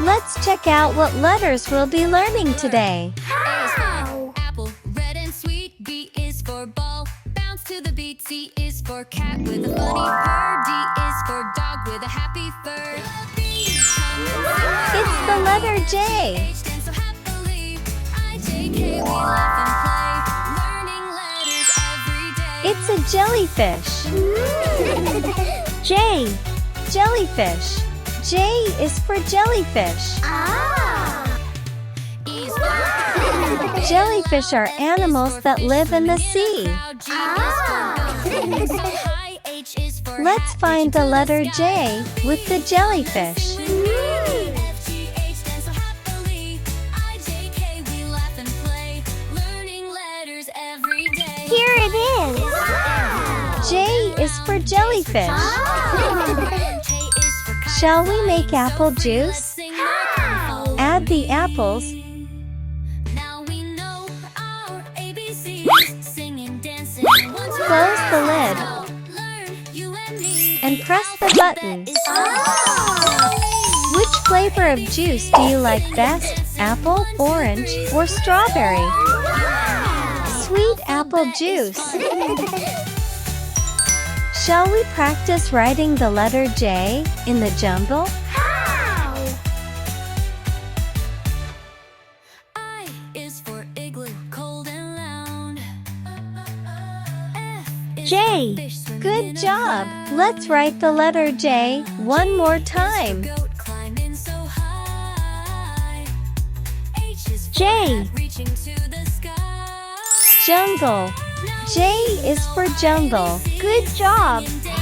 Let's check out what letters we'll be learning today. A is for apple, red and sweet. B is for ball, bounce to the beat. C is for cat with a funny purr. D is for dog with a happy fur. It's the letter J. H stands so happily. I, J, K, we laugh and play, learning letters every day. It's a jellyfish. J. Jellyfish. J is for jellyfish. E is for Jellyfish are animals that live in the sea. Let's find the letter J with the jellyfish. Here it is. J is for jellyfish. Shall we make apple juice? Add the apples. Close the lid and press the button. Which flavor of juice do you like best? Apple, orange, or strawberry? Sweet apple juice. Shall we practice writing the letter J in the jungle? I is for igloo, cold and loud. F is J. for fish, swim Good in a job. cloud. Let's write the letter J one more time. Goat climbing so high. H is for J. hat, reaching to the sky. Jungle. J is for jungle. Good job. Singing,